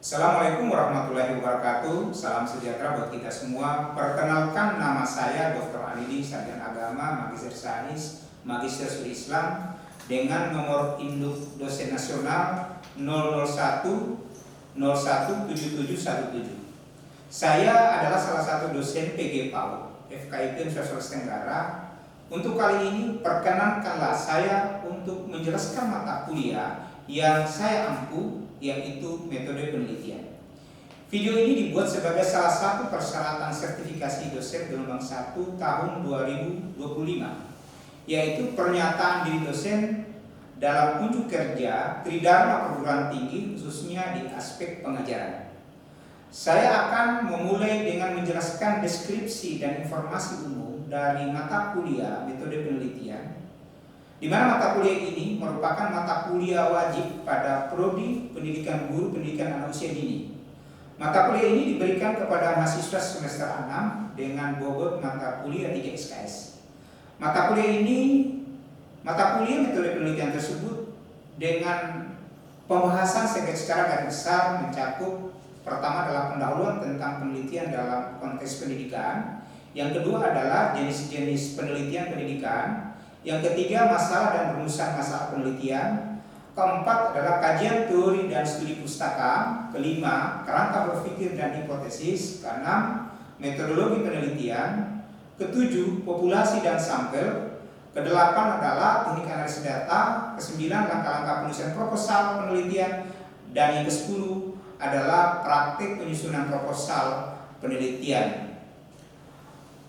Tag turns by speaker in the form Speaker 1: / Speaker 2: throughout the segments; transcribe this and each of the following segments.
Speaker 1: Assalamualaikum warahmatullahi wabarakatuh. Salam sejahtera buat kita semua. Perkenalkan, nama saya Dr. Alidi, sarjana agama, magister sains, magister studi Islam, dengan nomor induk dosen nasional 001 017717. Saya adalah salah satu dosen PG PAUD FKIP Sulawesi Tenggara. Untuk kali ini perkenankanlah saya untuk menjelaskan mata kuliah yang saya ampu, yaitu metode penelitian. Video ini dibuat sebagai salah satu persyaratan sertifikasi dosen gelombang 1 tahun 2025, yaitu pernyataan diri dosen dalam unjuk kerja Tridharma perguruan tinggi, khususnya di aspek pengajaran. Saya akan memulai dengan menjelaskan deskripsi dan informasi umum dari mata kuliah metode penelitian, di mana mata kuliah ini merupakan mata kuliah wajib pada prodi pendidikan guru pendidikan anak usia dini. Mata kuliah ini diberikan kepada mahasiswa semester 6 dengan bobot mata kuliah 3 SKS. Mata kuliah metode penelitian tersebut dengan pembahasan secara garis besar mencakup: pertama adalah pendahuluan tentang penelitian dalam konteks pendidikan, yang kedua adalah jenis-jenis penelitian pendidikan, yang ketiga masalah dan rumusan masalah penelitian, keempat adalah kajian teori dan studi pustaka, kelima kerangka berpikir dan hipotesis, keenam metodologi penelitian, ketujuh populasi dan sampel, kedelapan adalah teknik analisis data, kesembilan langkah-langkah penulisan proposal penelitian, dan yang kesepuluh adalah praktik penyusunan proposal penelitian.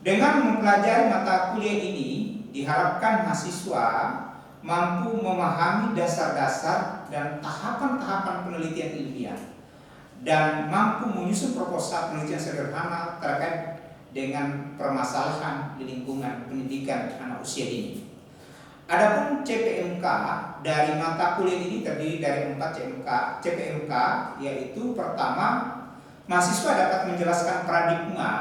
Speaker 1: Dengan mempelajari mata kuliah ini, diharapkan mahasiswa mampu memahami dasar-dasar dan tahapan-tahapan penelitian ilmiah dan mampu menyusun proposal penelitian sederhana terkait dengan permasalahan di lingkungan pendidikan anak usia dini. Adapun CPMK dari mata kuliah ini terdiri dari 4 CPMK, yaitu pertama, mahasiswa dapat menjelaskan paradigma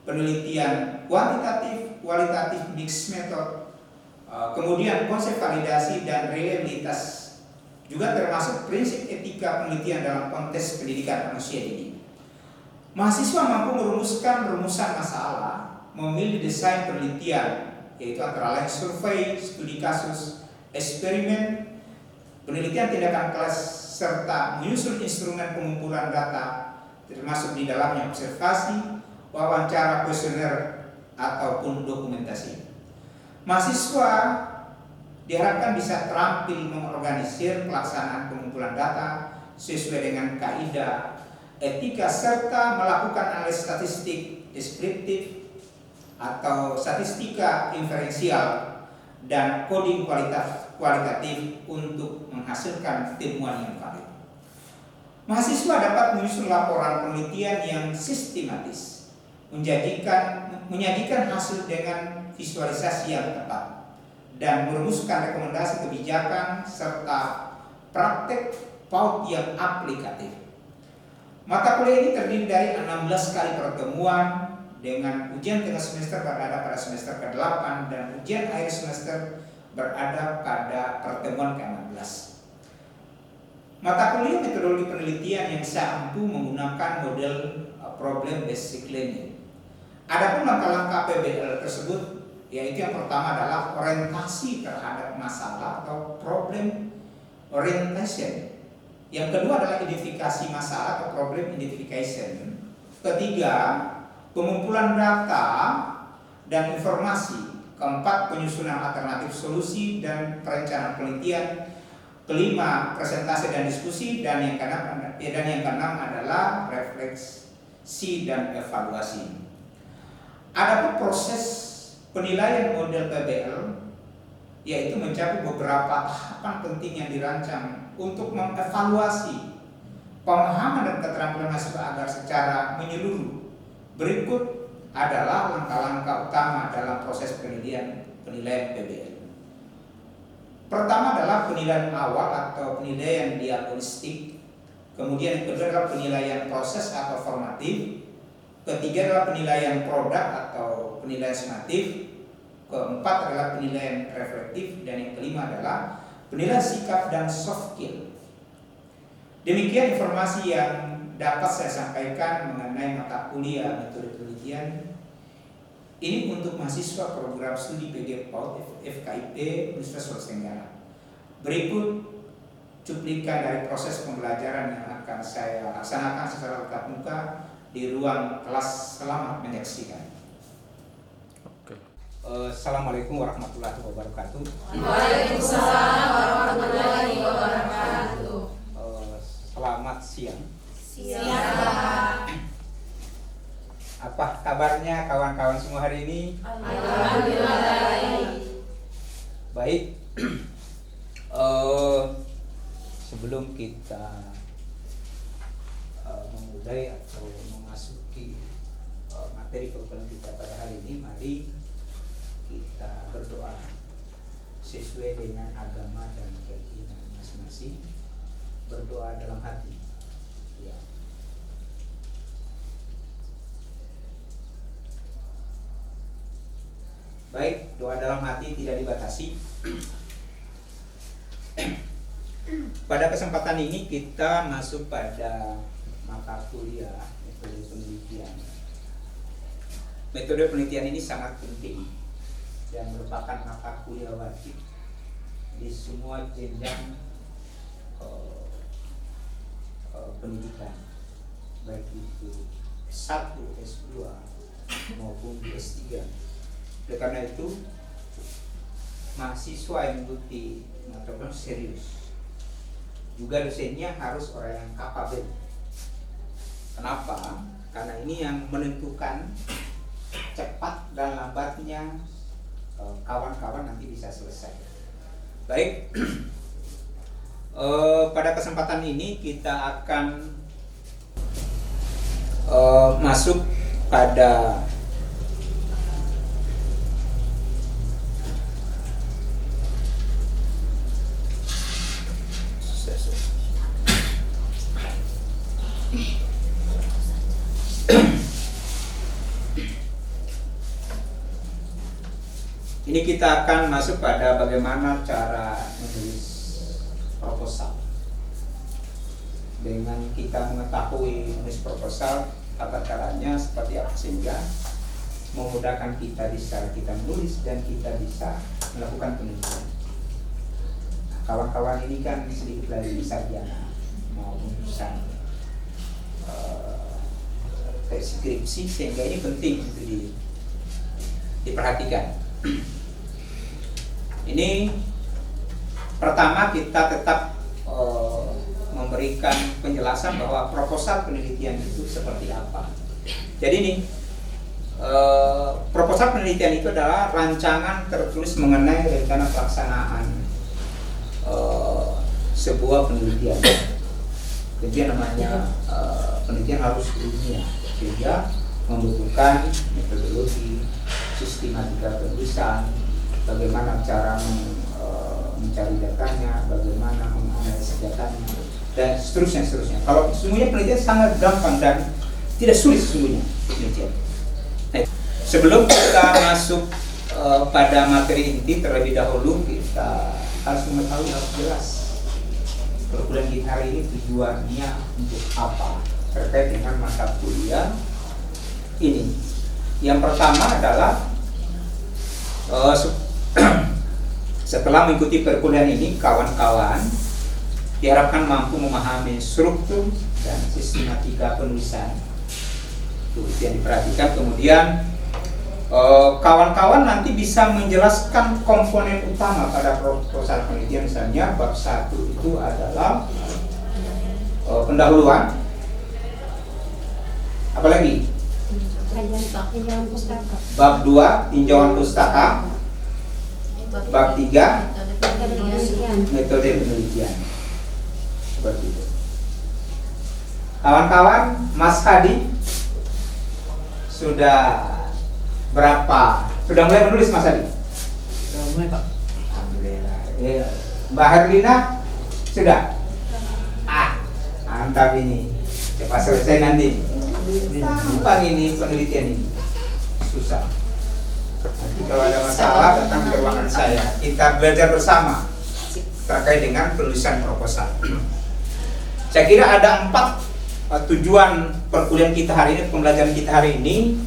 Speaker 1: penelitian kuantitatif, kualitatif, mixed method, kemudian konsep validasi dan reliabilitas, juga termasuk prinsip etika penelitian dalam konteks pendidikan manusia ini. Mahasiswa mampu merumuskan rumusan masalah, memilih desain penelitian, yaitu antara lain survei, studi kasus, eksperimen, penelitian tindakan kelas, serta menyusun instrumen pengumpulan data, termasuk di dalamnya observasi, wawancara, kuesioner, ataupun dokumentasi. Mahasiswa diharapkan bisa terampil mengorganisir pelaksanaan pengumpulan data sesuai dengan kaidah etika, serta melakukan analisis statistik deskriptif atau statistika inferensial dan coding kualitatif untuk menghasilkan temuan yang valid. Mahasiswa dapat menyusun laporan penelitian yang sistematis, menyajikan hasil dengan visualisasi yang tepat, dan merumuskan rekomendasi kebijakan serta praktek PAUD yang aplikatif. Mata kuliah ini terdiri dari 16 kali pertemuan, dengan ujian tengah semester berada pada semester ke-8 dan ujian akhir semester berada pada pertemuan ke-16. Mata kuliah metodologi penelitian yang saya ampu menggunakan model problem based learning. Adapun langkah-langkah PBL tersebut, yaitu yang pertama adalah orientasi terhadap masalah atau problem orientation. Yang kedua adalah identifikasi masalah atau problem identification. Ketiga, pengumpulan data dan informasi. Keempat, penyusunan alternatif solusi dan perencanaan penelitian. Kelima, presentasi dan diskusi, dan yang keenam adalah refleksi dan evaluasi. Adapun proses penilaian model PBL, yaitu mencakup beberapa tahapan penting yang dirancang untuk mengevaluasi pemahaman dan keterampilan mahasiswa agar secara menyeluruh. Berikut adalah langkah-langkah utama dalam proses penilaian PBL. Pertama adalah penilaian awal atau penilaian diagnostik. Kemudian yang kedua adalah penilaian proses atau formatif. Ketiga adalah penilaian produk atau penilaian sumatif. Keempat adalah penilaian reflektif, dan yang kelima adalah penilaian sikap dan soft skill. Demikian informasi yang dapat saya sampaikan mengenai mata kuliah metode penelitian ini untuk mahasiswa program studi PG PAUD FKIP Universitas Sulawesi Tenggara. Berikut cuplikan dari proses pembelajaran yang akan saya laksanakan secara tatap muka di ruang kelas. Selamat menyaksikan. Assalamualaikum warahmatullahi wabarakatuh.
Speaker 2: Waalaikumsalam warahmatullahi wabarakatuh.
Speaker 1: Selamat siang.
Speaker 2: Siang.
Speaker 1: Apa kabarnya kawan-kawan semua hari ini?
Speaker 2: Alhamdulillah baik.
Speaker 1: Baik. Sebelum kita memulai atau memasuki materi perkuliahan kita pada hari ini, mari kita berdoa sesuai dengan agama dan keyakinan masing-masing. Berdoa dalam hati. Ya. Baik, doa dalam hati tidak dibatasi. Pada kesempatan ini kita masuk pada mata kuliah metode penelitian. Metode penelitian ini sangat penting dan merupakan mata kuliah wajib di semua jenjang pendidikan, baik itu S1, S2 maupun di S3. Oleh karena itu, mahasiswa yang mengikuti mata kuliah serius. Juga dosennya harus orang yang kapabel. Kenapa? Karena ini yang menentukan cepat dan lambatnya kawan-kawan nanti bisa selesai. Baik, pada kesempatan ini kita akan masuk pada ini kita akan masuk pada bagaimana cara menulis proposal. Dengan kita mengetahui menulis proposal, tata caranya seperti apa sehingga memudahkan kita di saat kita menulis dan kita bisa melakukan penelitian. Nah, kawan-kawan ini kan sedikit lagi sarjana mau urusan skripsi, sehingga ini penting untuk diperhatikan. Ini pertama kita tetap memberikan penjelasan bahwa proposal penelitian itu seperti apa. Jadi ini proposal penelitian itu adalah rancangan tertulis mengenai rencana pelaksanaan sebuah penelitian. Jadi namanya penelitian harus ilmiah, sehingga membutuhkan metodologi, sistematika penulisan, bagaimana cara mencari datanya, bagaimana menganalisis datanya, dan seterusnya. Kalau semuanya penelitian sangat gampang dan tidak sulit sesungguhnya penelitian. Nah, sebelum kita masuk pada materi inti, terlebih dahulu kita harus mengetahui, harus jelas perkuliahan kita hari ini tujuannya untuk apa terkait dengan mata kuliah ini. Yang pertama adalah setelah mengikuti perkuliahan ini, kawan-kawan diharapkan mampu memahami struktur dan sistematika penulisan. Itu yang diperhatikan. Kemudian kawan-kawan nanti bisa menjelaskan komponen utama pada proposal penelitian. Misalnya bab 1 itu adalah pendahuluan. Apalagi? Bab 2 tinjauan pustaka. Bab 3 metode penelitian. Seperti itu. Kawan-kawan, Mas Hadi sudah berapa? Sudah mulai menulis, Mas Hadi?
Speaker 3: Sudah mulai, Pak.
Speaker 1: Alhamdulillah. Mbak Herlina sudah? Mantap ini. Cepat selesai nanti. Gampang ini penelitian ini. Susah. Nanti kalau ada masalah datang ke ruangan saya. Kita belajar bersama terkait dengan penulisan proposal. Saya kira ada 4 tujuan perkuliahan kita hari ini, pembelajaran kita hari ini.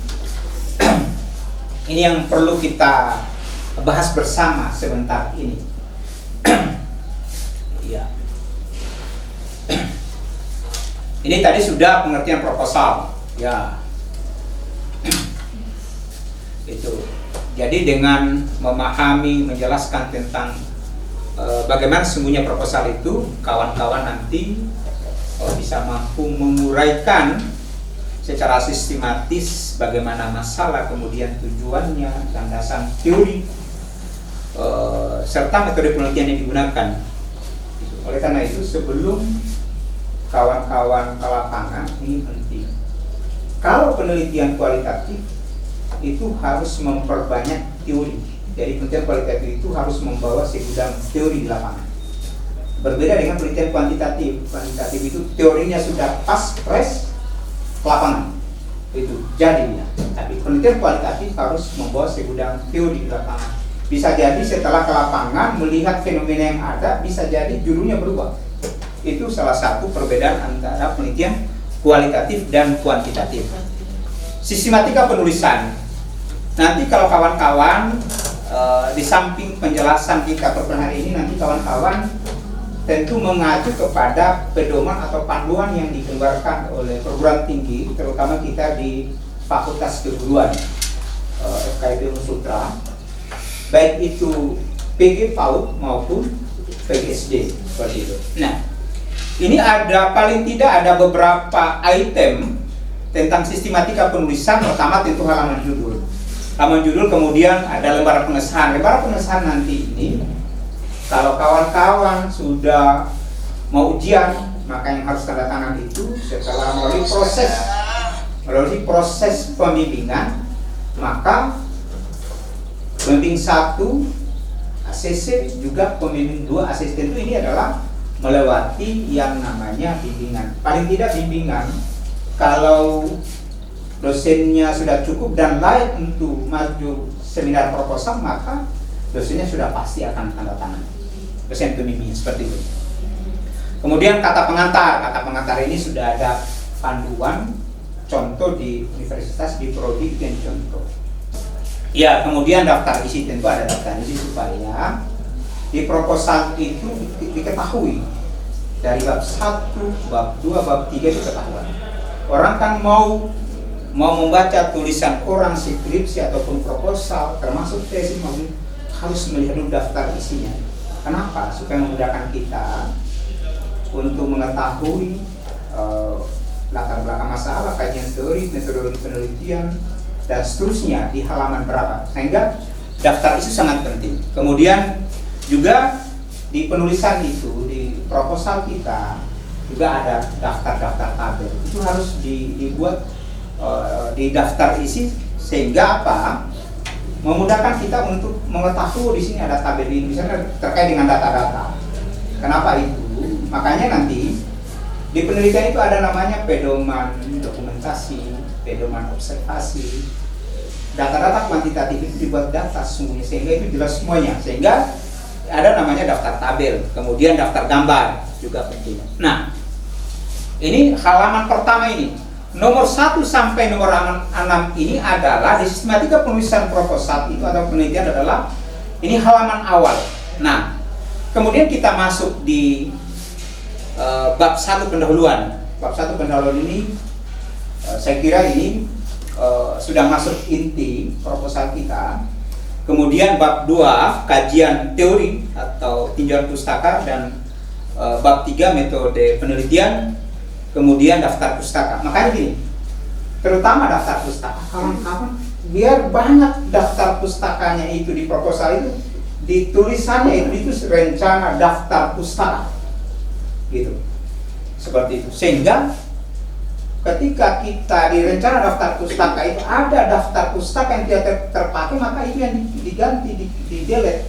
Speaker 1: Ini yang perlu kita bahas bersama sebentar ini. Ya. Ini tadi sudah pengertian proposal, ya. Itu. Jadi dengan memahami, menjelaskan tentang bagaimana sesungguhnya proposal itu, kawan-kawan nanti bisa mampu menguraikan secara sistematis bagaimana masalah, kemudian tujuannya, landasan teori, serta metode penelitian yang digunakan. Oleh karena itu, sebelum kawan-kawan ke lapangan, ini penting. Kalau penelitian kualitatif itu harus memperbanyak teori. Jadi penelitian kualitatif itu harus membawa segudang teori di lapangan. Berbeda dengan penelitian kuantitatif. Kuantitatif itu teorinya sudah pas, fresh, ke lapangan. Itu jadinya. Tapi penelitian kualitatif harus membawa segudang teori di lapangan. Bisa jadi setelah ke lapangan melihat fenomena yang ada, bisa jadi judulnya berubah. Itu salah satu perbedaan antara penelitian kualitatif dan kuantitatif. Sistematika penulisan. Nanti kalau kawan-kawan di samping penjelasan kita perkuliahan hari ini, nanti kawan-kawan tentu mengacu kepada pedoman atau panduan yang dikeluarkan oleh perguruan tinggi, terutama kita di Fakultas Keguruan FKIP Unsutra, baik itu PG PAUD maupun PGSD seperti itu. Nah, ini ada paling tidak ada beberapa item tentang sistematika penulisan. Pertama tentu halaman judul. Halaman judul, kemudian ada lembaran pengesahan. Lembaran pengesahan nanti ini, kalau kawan-kawan sudah mau ujian, maka yang harus tanda tangan itu setelah melalui proses pembimbingan, maka pembimbing 1 ACC juga pembimbing 2 ACC. Tentu ini adalah melewati yang namanya bimbingan. Paling tidak bimbingan, kalau dosennya sudah cukup dan layak untuk maju seminar proposal, maka dosennya sudah pasti akan tanda tangan. Dosen pembimbingnya seperti itu. Kemudian kata pengantar. Kata pengantar ini sudah ada panduan contoh di universitas, di prodi yang contoh. Ya, kemudian daftar isi, tentu ada daftar isi supaya di proposal itu diketahui dari bab 1, bab 2, bab 3 itu ketahuan. Orang kan mau membaca tulisan orang, skripsi ataupun proposal, termasuk tesis, harus melihat dulu daftar isinya. Kenapa? Supaya memudahkan kita untuk mengetahui latar belakang masalah, kajian teori, metodologi penelitian, dan seterusnya di halaman berapa. Sehingga daftar isi sangat penting. Kemudian juga di penulisan itu, di proposal kita juga ada daftar-daftar tabel. Itu harus dibuat di daftar isi, sehingga apa? Memudahkan kita untuk mengetahui di sini ada tabel ini, misalnya terkait dengan data-data. Kenapa itu? Makanya nanti di penelitian itu ada namanya pedoman dokumentasi, pedoman observasi. Data-data kuantitatif itu dibuat data sesungguhnya, sehingga itu jelas semuanya. Sehingga ada namanya daftar tabel, kemudian daftar gambar juga penting. Nah, ini halaman pertama ini. Nomor 1 sampai nomor 6 ini adalah di sistematika penulisan proposal itu atau penelitian adalah ini halaman awal. Nah, kemudian kita masuk di bab 1 pendahuluan. Bab 1 pendahuluan ini saya kira ini sudah masuk inti proposal kita. Kemudian bab 2 kajian teori atau tinjauan pustaka, dan bab 3 metode penelitian. Kemudian daftar pustaka. Makanya gini, terutama daftar pustaka, kawan-kawan, biar banyak daftar pustakanya itu di proposal itu, di tulisannya itu rencana daftar pustaka, gitu, seperti itu. Sehingga ketika kita di rencana daftar pustaka itu ada daftar pustaka yang tidak terpakai, maka itu yang diganti, di delete.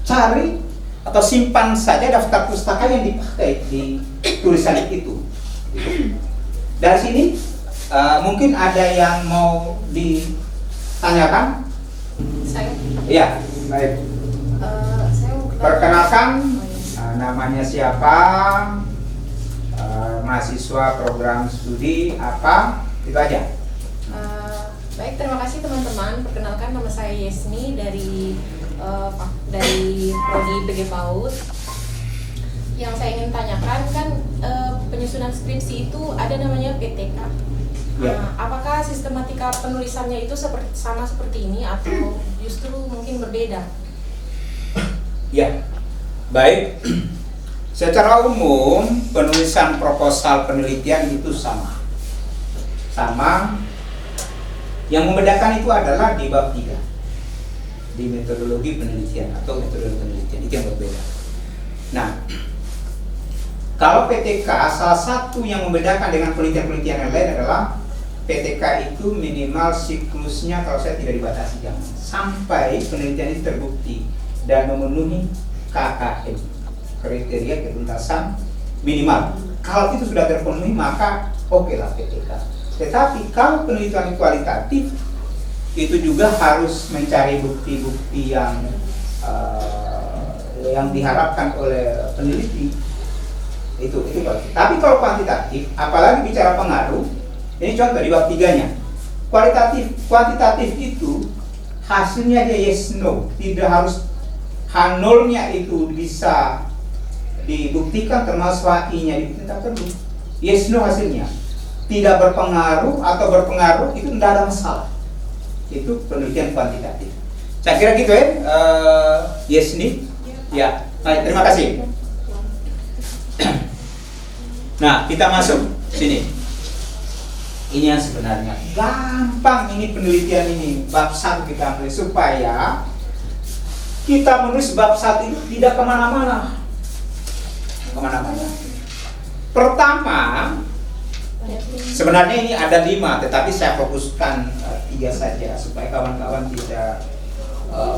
Speaker 1: Cari atau simpan saja daftar pustaka yang dipakai di tulisan itu. Dari sini mungkin ada yang mau ditanyakan?
Speaker 2: Saya?
Speaker 1: Iya, baik.
Speaker 2: Saya mau
Speaker 1: Perkenalkan, namanya siapa, mahasiswa program studi apa, itu aja.
Speaker 3: Baik, terima kasih teman-teman. Perkenalkan, nama saya Yesni dari Prodi PG PAUD. Yang saya ingin tanyakan kan penyusunan skripsi itu ada namanya PTK.
Speaker 1: Ya.
Speaker 3: Apakah sistematika penulisannya itu sama seperti ini atau justru mungkin berbeda?
Speaker 1: Ya, baik. Secara umum penulisan proposal penelitian itu sama. Yang membedakan itu adalah di bab 3, di metodologi penelitian atau metode penelitian, itu yang berbeda. Nah, kalau PTK, salah satu yang membedakan dengan penelitian-penelitian yang lain adalah PTK itu minimal siklusnya, kalau saya tidak dibatasi jam, sampai penelitian itu terbukti dan memenuhi KKM, kriteria ketuntasan minimal. Kalau itu sudah terpenuhi maka oke lah PTK. Tetapi kalau penelitian kualitatif itu juga harus mencari bukti-bukti yang diharapkan oleh peneliti. Itu kualitatif. Tapi kalau kuantitatif, apalagi bicara pengaruh, ini contoh di bab 3-nya. Kuantitatif itu hasilnya dia yes no, tidak harus H0-nya itu bisa dibuktikan termasuk HI-nya dibuktikan perlu. Yes no hasilnya. Tidak berpengaruh atau berpengaruh itu tidak ada masalah. Itu penelitian kuantitatif. Saya kira gitu ya, Yesni. Ya, baik, terima kasih. Nah, kita masuk sini. Ini yang sebenarnya gampang, ini penelitian ini bab 1 kita ambil supaya kita menulis bab 1 itu tidak kemana-mana. Pertama, sebenarnya ini ada 5, tetapi saya fokuskan 3 saja supaya kawan-kawan tidak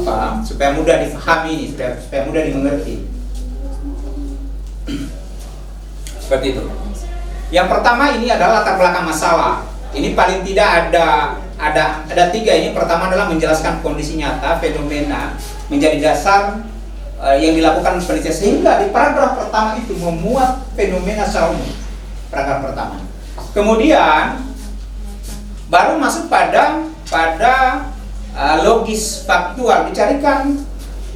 Speaker 1: paham, supaya mudah dipahami ini, supaya mudah dimengerti. Seperti itu. Yang pertama ini adalah latar belakang masalah. Ini paling tidak ada 3 ini. Pertama adalah menjelaskan kondisi nyata, fenomena menjadi dasar yang dilakukan penelitian, sehingga di paragraf pertama itu memuat fenomena secara umum. Paragraf pertama. Kemudian baru masuk pada logis faktual, dicarikan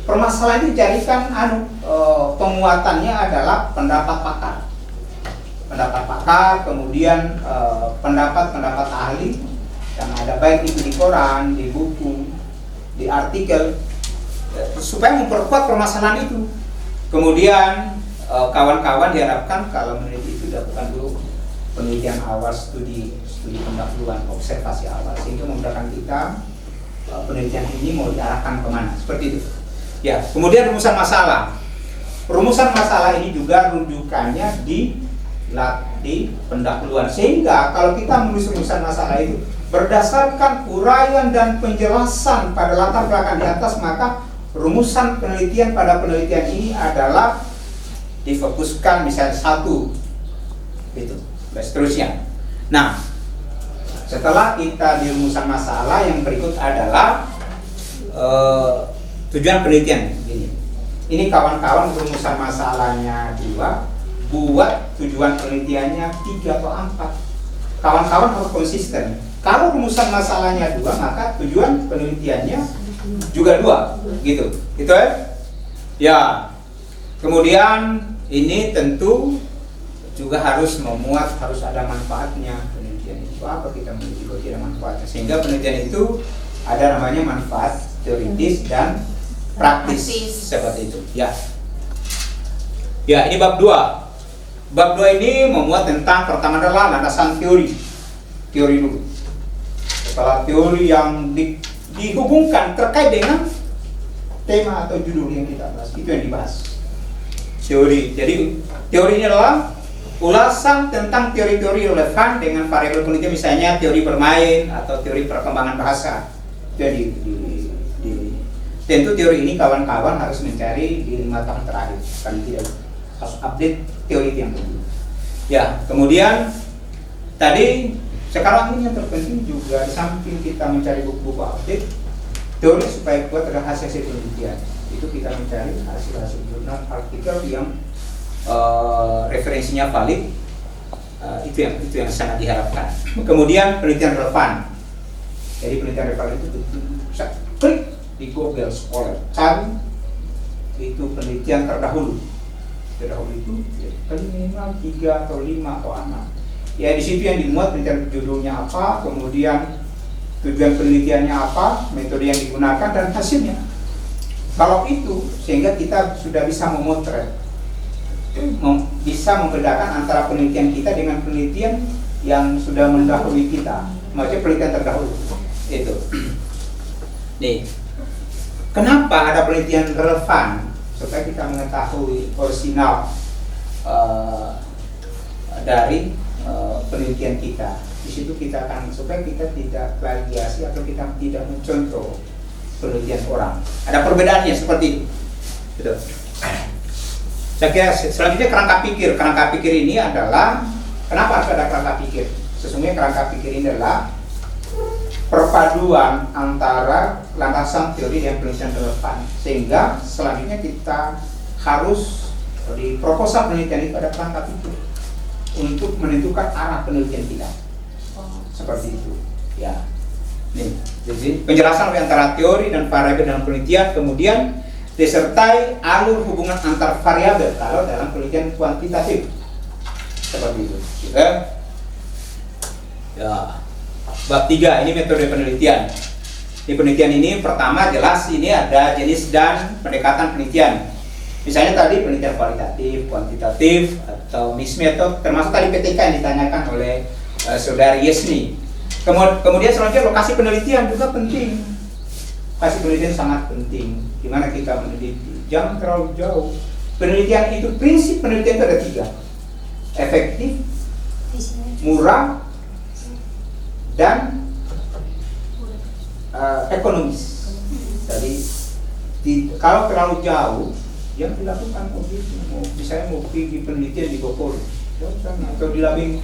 Speaker 1: permasalahan ini, dicarikan penguatannya adalah pendapat pakar, kemudian pendapat ahli yang ada baik itu di koran, di buku, di artikel, supaya memperkuat permasalahan itu. Kemudian kawan-kawan diharapkan kalau meneliti itu dilakukan dulu penelitian awal, studi pendahuluan, observasi awal, sehingga memudahkan kita penelitian ini mau diarahkan kemana, seperti itu. Ya, kemudian rumusan masalah. Rumusan masalah ini juga rujukannya di pendahuluan, sehingga kalau kita menulis rumusan masalah itu berdasarkan uraian dan penjelasan pada latar belakang di atas, maka rumusan penelitian pada penelitian ini adalah difokuskan misalnya 1 itu, dan seterusnya. Nah, setelah kita di rumusan masalah, yang berikut adalah tujuan penelitian. Ini kawan-kawan rumusan masalahnya 2, buat tujuan penelitiannya 3 atau 4. Kawan-kawan harus konsisten. Kalau rumusan masalahnya 2, maka tujuan penelitiannya juga 2, gitu. Gitu ya? Ya. Kemudian ini tentu juga harus memuat, harus ada manfaatnya penelitian itu. Apa kita meneliti kalau tidak manfaatnya? Sehingga penelitian itu ada namanya manfaat teoritis dan praktis. Seperti itu. Ya. Ya, ini bab 2. Bab 2 ini memuat tentang pertama adalah landasan teori dulu. Setelah teori yang dihubungkan terkait dengan tema atau judul yang kita bahas, itu yang dibahas. Teori. Jadi teori ini adalah ulasan tentang teori-teori relevan dengan variabel penelitian, misalnya teori bermain atau teori perkembangan bahasa. Jadi tentu teori ini kawan-kawan harus mencari di 5 tahun terakhir, kan tidak harus update teori yang dulu. Ya, kemudian tadi sekarang ini yang terpenting juga di samping kita mencari buku-buku update teori supaya kuat adalah hasil penelitian. Itu kita mencari hasil jurnal artikel yang referensinya valid, Itu yang sangat diharapkan. Kemudian penelitian relevan. Jadi penelitian relevan itu bisa klik di Google Scholar, cari itu penelitian terdahulu itu minimal 3 atau 5 atau 6. Ya di situ yang dimuat penelitian judulnya apa, kemudian tujuan penelitiannya apa, metode yang digunakan dan hasilnya. Kalau itu sehingga kita sudah bisa memotret, bisa membedakan antara penelitian kita dengan penelitian yang sudah mendahului kita, maksudnya penelitian terdahulu itu. Nih, kenapa ada penelitian relevan? Supaya kita mengetahui orisinal dari penelitian kita. Di situ kita akan, supaya kita tidak plagiasi atau kita tidak mencontoh penelitian orang. Ada perbedaannya seperti itu. Gitu. Saya kira selanjutnya kerangka pikir. Kerangka pikir ini adalah, kenapa harus ada kerangka pikir? Sesungguhnya kerangka pikir ini adalah perpaduan antara landasan teori dan penelitian relevan, sehingga selanjutnya kita harus di proposal penelitian itu ada kerangka pikir untuk menentukan arah penelitian kita. Seperti itu, ya. Nih, jadi penjelasan antara teori dan variabel dalam penelitian, kemudian disertai alur hubungan antar variabel kalau dalam penelitian kuantitatif. Seperti itu, gitu. Ya. Bab 3 ini metode penelitian. Di penelitian ini pertama jelas ini ada jenis dan pendekatan penelitian. Misalnya tadi penelitian kualitatif, kuantitatif atau mixed method, termasuk tadi PTK yang ditanyakan oleh saudari Yesni. Kemudian selanjutnya lokasi penelitian juga penting. Lokasi penelitian sangat penting. Gimana kita meneliti? Jangan terlalu jauh. Penelitian itu, prinsip penelitian itu ada 3. Efektif, murah, dan ekonomis. Jadi kalau terlalu jauh yang dilakukan begitu. Misalnya mau pergi penelitian di Bogor atau di Labing,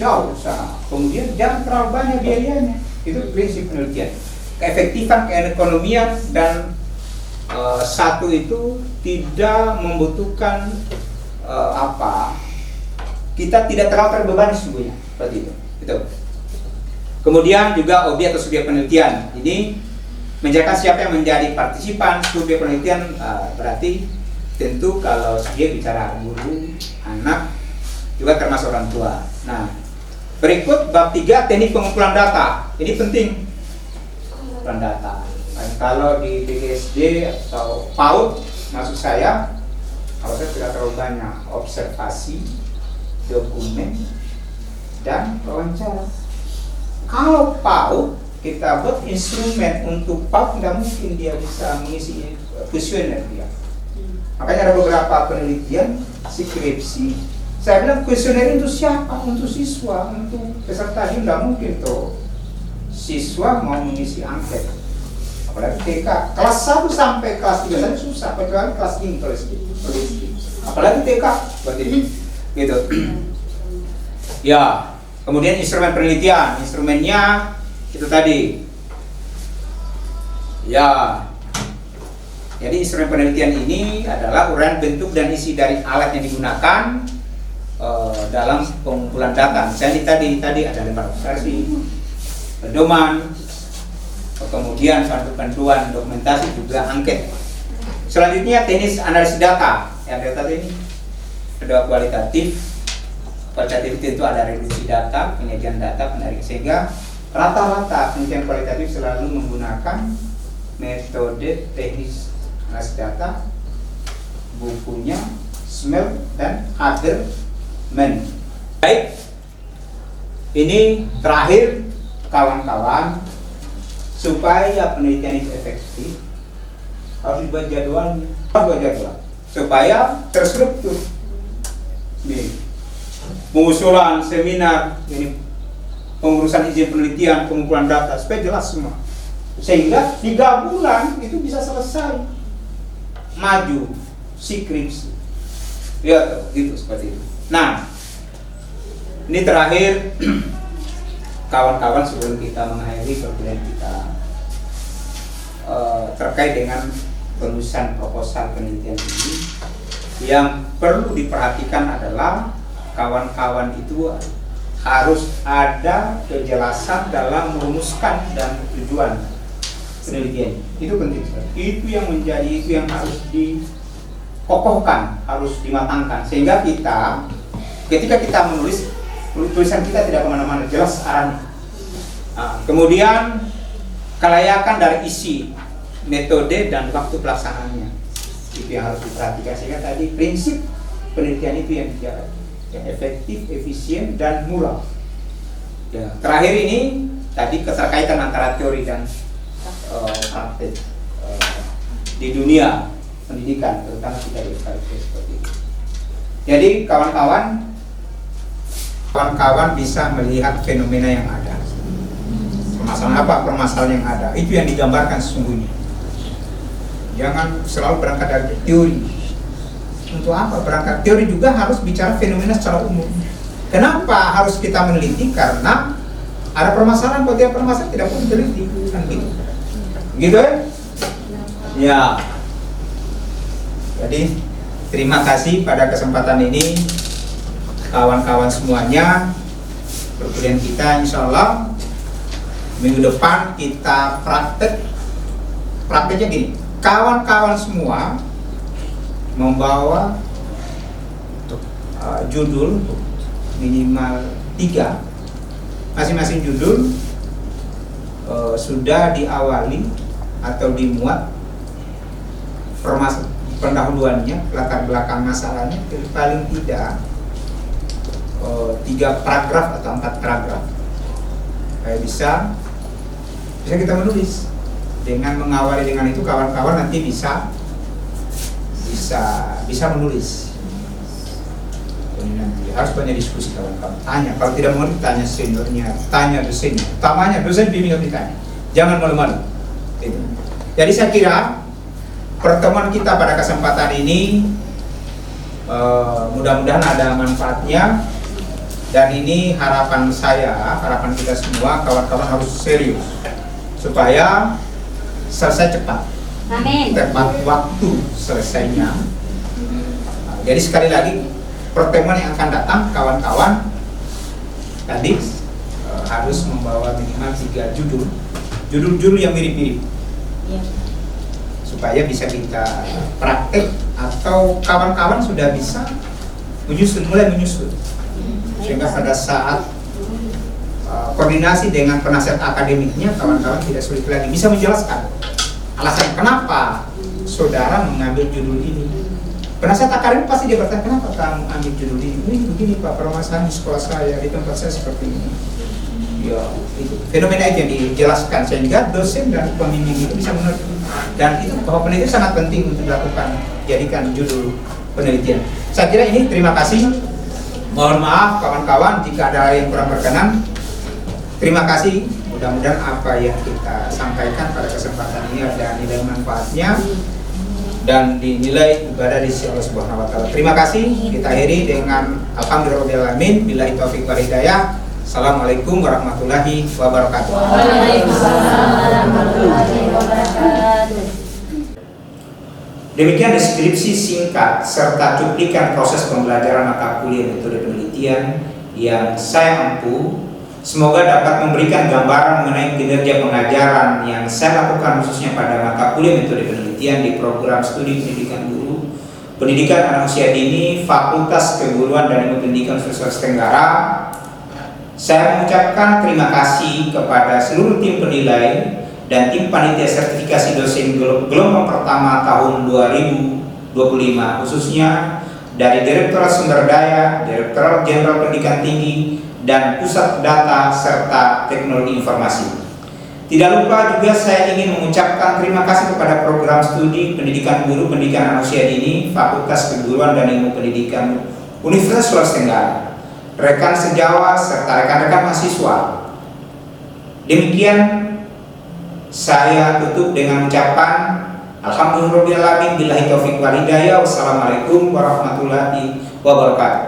Speaker 1: jauh sana. Kemudian jangan terlalu banyak biayanya. Itu prinsip penelitian. Keefektifan, keekonomian, dan satu itu tidak membutuhkan kita tidak terlalu terbebani sesungguhnya. Seperti itu. Gitu. Kemudian juga objek atau subjek penelitian ini menjelaskan siapa yang menjadi partisipan. Subjek penelitian berarti tentu kalau dia bicara guru, anak, juga termasuk orang tua. Nah, berikut bab 3 teknik pengumpulan data. Ini penting, pengumpulan data. Nah, kalau di PGSD atau PAUD, maksud saya, kalau saya tidak terlalu banyak observasi, dokumen, dan wawancara. Kalau PAUD, kita buat instrumen untuk PAUD, tidak mungkin dia bisa mengisi kuesioner dia. Makanya ada beberapa penelitian, skripsi, saya bilang kuesioner untuk siapa? Untuk siswa, untuk peserta. Dia tidak mungkin tuh siswa mau mengisi angket. Apalagi TK, kelas 1 sampai kelas 3 saja susah, kecuali kelas ini kelas ini. Apalagi TK, seperti ini. Gitu. Ya. Kemudian instrumen penelitian, instrumennya itu tadi. Ya. Jadi instrumen penelitian ini adalah uraian bentuk dan isi dari alat yang digunakan dalam pengumpulan data. Misalnya tadi ada lembar observasi, pedoman, kemudian panduan dokumentasi, juga angket. Selanjutnya teknis analisis data. Yang data ini ada kualitatif. Kualitatif itu ada reduksi data, penyajian data, penarik, sehingga rata-rata penelitian kualitatif selalu menggunakan metode teknis analisis data, bukunya Smelt dan Haberman. Baik, ini terakhir kawan-kawan, supaya penelitian itu efektif harus dibuat jadwalnya, supaya terstruktur. Nih, pengusulan seminar, ini pengurusan izin penelitian, pengumpulan data, supaya jelas semua, sehingga 3 bulan itu bisa selesai maju skripsi. Ya, gitu seperti itu. Nah, ini terakhir kawan-kawan sebelum kita mengakhiri perkuliahan kita terkait dengan penulisan proposal penelitian ini, yang perlu diperhatikan adalah kawan-kawan itu harus ada kejelasan dalam merumuskan dan tujuan penelitian. Itu penting sekali. Itu yang harus dikokohkan, harus dimatangkan, sehingga ketika kita menulis, tulisan kita tidak kemana-mana, jelas arahnya. Kemudian kelayakan dari isi, metode dan waktu pelaksanaannya itu yang harus diperhatikan, sehingga tadi prinsip penelitian itu yang dijaga, yang efektif, efisien dan murah. Ya, terakhir ini tadi keterkaitan antara teori dan praktek di dunia pendidikan, terutama kita di seperti itu. Jadi kawan-kawan bisa melihat fenomena yang ada. Permasalahan apa? Permasalahan yang ada. Itu yang digambarkan sesungguhnya. Jangan selalu berangkat dari teori. Untuk apa berangkat teori? Juga harus bicara fenomena secara umum. Kenapa harus kita meneliti? Karena ada permasalahan, kalau tidak permasalahan tidak perlu diteliti, kan gitu. Gitu ya? Ya. Jadi terima kasih pada kesempatan ini kawan-kawan semuanya. Perkuliahan kita insya Allah minggu depan kita prakteknya gini. Kawan-kawan semua membawa judul minimal 3. Masing-masing judul sudah diawali atau dimuat pendahuluannya, latar belakang masalahnya, paling tidak 3 paragraf atau 4 paragraf. Kayak bisa kita menulis. Dengan mengawali dengan itu, kawan-kawan nanti bisa menulis. Ini nanti harus banyak diskusi kawan-kawan. Tanya, kalau tidak mau tanya seniornya, tanya dosennya. Utamanya dosen bimbingan ditanya. Jangan malu-malu. Gitu. Jadi saya kira pertemuan kita pada kesempatan ini mudah-mudahan ada manfaatnya. Dan ini harapan saya, harapan kita semua, kawan-kawan harus serius supaya selesai cepat.
Speaker 2: Amin.
Speaker 1: Tepat waktu selesainya. Jadi sekali lagi, pertemuan yang akan datang kawan-kawan tadi harus membawa minimal 3 judul yang mirip-mirip, supaya bisa kita praktek, atau kawan-kawan sudah bisa mulai menyusun, sehingga pada saat koordinasi dengan penasihat akademiknya, kawan-kawan tidak sulit lagi, bisa menjelaskan alasan kenapa saudara mengambil judul ini. Penasihat akademik pasti dia bertanya, kenapa kamu ambil judul ini? Ini begini Pak, permasalahan di sekolah saya, di tempat saya seperti ini. Ya, itu fenomena itu yang dijelaskan, sehingga dosen dan pembimbing itu bisa mengerti. Dan itu bahwa penelitian sangat penting untuk dilakukan, jadikan judul penelitian. Saya kira ini, terima kasih. Mohon maaf kawan-kawan jika ada yang kurang berkenan. Terima kasih. Mudah-mudahan apa yang kita sampaikan pada kesempatan ini ada nilai manfaatnya dan dinilai ibadah di sisi Allah Subhanahu wa taala. Terima kasih. Kita akhiri dengan alhamdulillahirabbil billahi taufiq wal hidayah. Assalamualaikum warahmatullahi wabarakatuh.
Speaker 2: Waalaikumsalam warahmatullahi wabarakatuh.
Speaker 1: Demikian deskripsi singkat serta cuplikan proses pembelajaran mata kuliah metode penelitian yang saya ampu. Semoga dapat memberikan gambaran mengenai kinerja pengajaran yang saya lakukan khususnya pada mata kuliah metode penelitian di program studi pendidikan guru, pendidikan anak usia dini, Fakultas Keguruan dan Ilmu Pendidikan Sulawesi Tenggara. Saya mengucapkan terima kasih kepada seluruh tim penilai dan tim panitia sertifikasi dosen gelombang pertama tahun 2025, khususnya dari Direktorat Sumber Daya, Direktorat Jenderal Pendidikan Tinggi, dan Pusat Data serta Teknologi Informasi. Tidak lupa juga saya ingin mengucapkan terima kasih kepada program studi pendidikan guru pendidikan anak usia dini Fakultas Keguruan dan Ilmu Pendidikan Universitas Sulawesi Tenggara, rekan sejawat serta rekan-rekan mahasiswa. Demikian saya tutup dengan ucapan alhamdulillahirabbil alamin billahi taufiq wal hidayah. Wassalamualaikum warahmatullahi wabarakatuh.